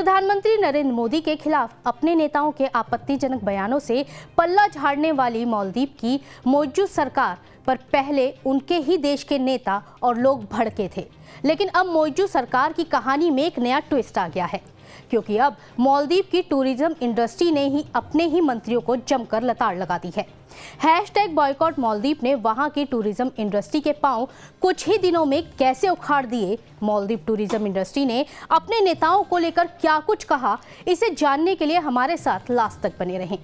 प्रधानमंत्री नरेंद्र मोदी के खिलाफ अपने नेताओं के आपत्तिजनक बयानों से पल्ला झाड़ने वाली मालदीव की मौजूद सरकार पर पहले उनके ही देश के नेता और लोग भड़के थे, लेकिन अब मौजूद सरकार की कहानी में एक नया ट्विस्ट आ गया है, क्योंकि अब मालदीव की टूरिज्म इंडस्ट्री ने ही अपने ही मंत्रियों को जमकर लताड़ लगा दी है। #बॉयकॉट मालदीव ने वहां की टूरिज्म इंडस्ट्री के पांव कुछ ही दिनों में कैसे उखाड़ दिए। मालदीव टूरिज्म इंडस्ट्री ने अपने नेताओं को लेकर क्या कुछ कहा, इसे जानने के लिए हमारे साथ लास्ट तक बने रहें।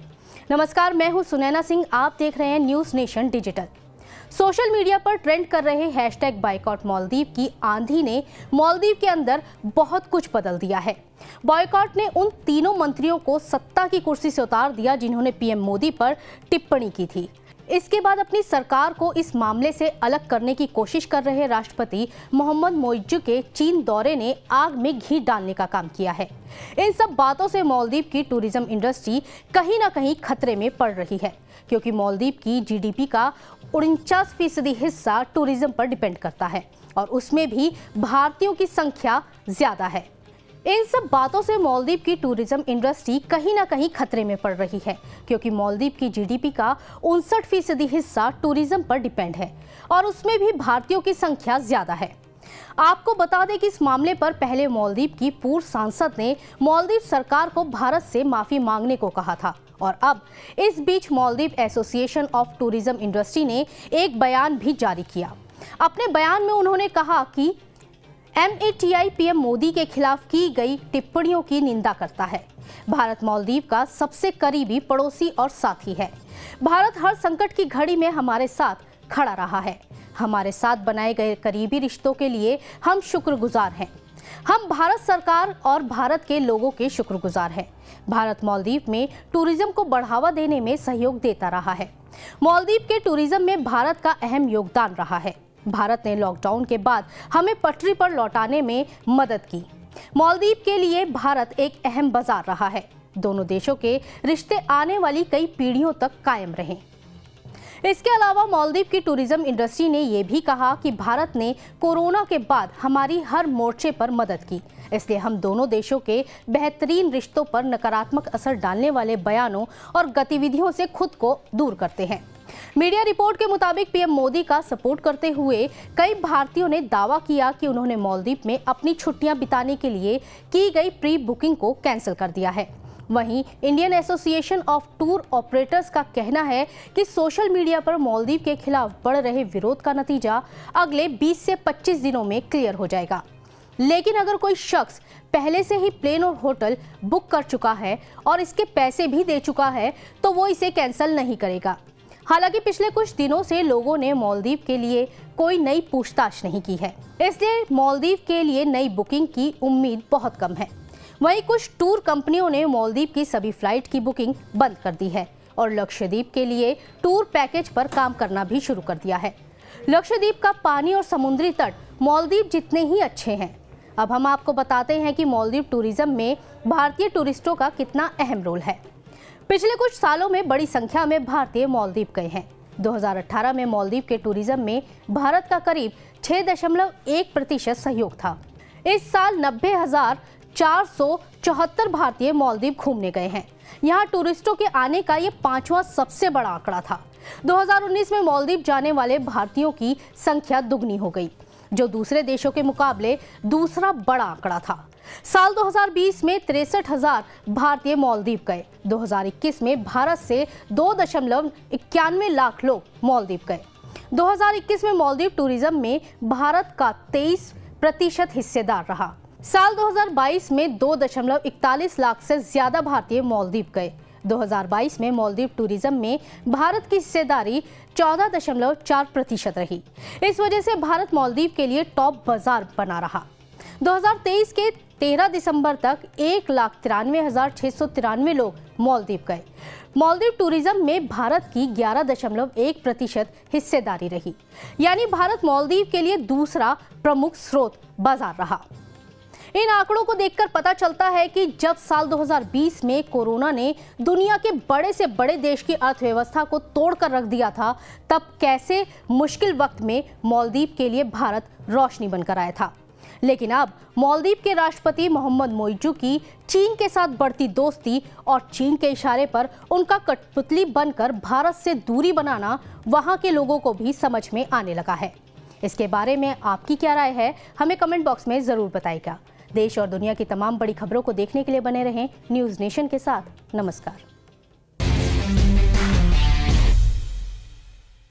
नमस्कार, मैं हूं सुनैना सिंह, आप देख रहे हैं news nation digital. Social media पर ट्रेंड कर रहे #बॉयकॉट मालदीव की आंधी ने मालदीव के अंदर बहुत कुछ बदल दिया है। बॉयकॉट ने उन तीनों मंत्रियों को सत्ता की कुर्सी से उतार दिया जिन्होंने पीएम मोदी पर टिप्पणी की थी। इसके बाद अपनी सरकार को इस मामले से अलग करने की कोशिश कर रहे राष्ट्रपति मोहम्मद मोइज्जू के चीन दौरे ने आग में घी डालने का काम किया है। इन सब बातों से मालदीव की टूरिज्म इंडस्ट्री कहीं ना कहीं खतरे में पड़ रही है, क्योंकि मालदीव की जीडीपी का 49% हिस्सा टूरिज्म पर डिपेंड करता है और उसमें भी भारतीयों की संख्या ज्यादा है। इन सब बातों से मालदीव की टूरिज्म इंडस्ट्री कहीं ना कहीं खतरे में पड़ रही है, क्योंकि मालदीव की जीडीपी का 59% हिस्सा टूरिज्म पर डिपेंड है और उसमें भी भारतीयों की संख्या ज्यादा है। आपको बता दें कि इस मामले पर पहले मालदीव की पूर्व सांसद ने मालदीव सरकार को भारत से माफी मांगने को कहा था और अब इस बीच Maldives association of tourism industry ने एक बयान भी जारी किया। अपने बयान में उन्होंने कहा कि MATI पीएम मोदी के खिलाफ की गई टिप्पणियों की निंदा करता है। भारत मालदीव का सबसे करीबी पड़ोसी और साथी है। भारत हर संकट की घड़ी में हमारे साथ खड़ा रहा है। हमारे साथ बनाए गए करीबी रिश्तों के लिए हम शुक्रगुजार हैं। हम भारत सरकार और भारत के लोगों के शुक्रगुजार हैं। भारत मालदीव में टूरिज्म को बढ़ावा देने में सहयोग देता रहा है। मालदीव के टूरिज्म में भारत का अहम योगदान रहा है। भारत ने लॉकडाउन के बाद हमें पटरी पर लौटाने में मदद की। मालदीव के लिए भारत एक अहम बाजार रहा है। दोनों देशों के रिश्ते आने वाली कई पीढ़ियों तक कायम रहे। इसके अलावा मालदीव की टूरिज्म इंडस्ट्री ने यह भी कहा कि भारत ने कोरोना के बाद हमारी हर मोर्चे पर मदद की, इसलिए हम दोनों देशों के बेहतरीन रिश्तों पर नकारात्मक असर डालने वाले बयानों और गतिविधियों से खुद को दूर करते हैं। मीडिया रिपोर्ट के मुताबिक पीएम मोदी का सपोर्ट करते हुए कई भारतीयों ने दावा किया कि उन्होंने मालदीव में अपनी छुट्टियां बिताने के लिए की गई प्री बुकिंग को कैंसिल कर दिया है। वहीं Indian association of tour operators का कहना है कि सोशल मीडिया पर मालदीव के खिलाफ बढ़ रहे विरोध का नतीजा अगले 20 से 25 दिनों में क्लियर हो जाएगा। लेकिन अगर कोई शख्स पहले से ही प्लेन और होटल बुक कर चुका है और इसके पैसे भी दे चुका है तो वो इसे कैंसिल नहीं करेगा। हालांकि पिछले कुछ दिनों से लोगों ने मालदीव के लिए कोई नई पूछताछ नहीं की है, इसलिए मालदीव के लिए नई बुकिंग की उम्मीद बहुत कम है। वहीं कुछ टूर कंपनियों ने मालदीव की सभी फ्लाइट की बुकिंग बंद कर दी है और लक्षद्वीप के लिए टूर पैकेज पर काम करना भी शुरू कर दिया है। लक्षद्वीप का पानी और समुद्री तट मालदीव जितने ही अच्छे हैं। अब हम आपको बताते हैं कि मालदीव टूरिज्म में भारतीय टूरिस्टों का कितना अहम रोल है। पिछले कुछ सालों में बड़ी संख्या में भारतीय मालदीव गए हैं। 2018 में मालदीव के टूरिज्म में भारत का करीब 6.1% सहयोग था। इस साल 90,474 भारतीय मालदीव घूमने गए हैं। यहाँ टूरिस्टों के आने का ये 5वां सबसे बड़ा आंकड़ा था। 2019 में मालदीव जाने वाले भारतीयों की संख्या दुगनी हो गई, जो दूसरे देशों के मुकाबले दूसरा बड़ा आंकड़ा था। साल 2020 में 63,000 भारतीय मालदीव गए। 2021 में भारत से 2.91 लाख लोग मालदीव गए। 2021 में मालदीव टूरिज्म में भारत का 23% हिस्सेदार रहा। साल 2022 में 2.41 लाख से ज्यादा भारतीय मालदीव गए। 2022 में मालदीव टूरिज्म में भारत की हिस्सेदारी 14.4% रही। इस वजह से भारत मालदीव के लिए टॉप बाजार बना रहा। 2023 के 13 दिसंबर तक 1,93,693 लोग मालदीव गए। मालदीव टूरिज्म में भारत की 11.1% हिस्सेदारी रही, यानी भारत मालदीव के लिए दूसरा प्रमुख स्रोत बाजार रहा। इन आंकड़ों को देखकर पता चलता है कि जब साल 2020 में कोरोना ने दुनिया के बड़े से बड़े देश की अर्थव्यवस्था को तोड़कर रख दिया था, तब कैसे मुश्किल वक्त में मालदीव के लिए भारत रोशनी बनकर आया था। लेकिन अब मालदीव के राष्ट्रपति मोहम्मद मोइज्जू की चीन के साथ बढ़ती दोस्ती और चीन के इशारे पर उनका कठपुतली बनकर भारत से दूरी बनाना वहां के लोगों को भी समझ में आने लगा है। इसके बारे में आपकी क्या राय है, हमें कमेंट बॉक्स में जरूर बताइएगा। देश और दुनिया की तमाम बड़ी खबरों को देखने के लिए बने रहें न्यूज़ नेशन के साथ। नमस्कार।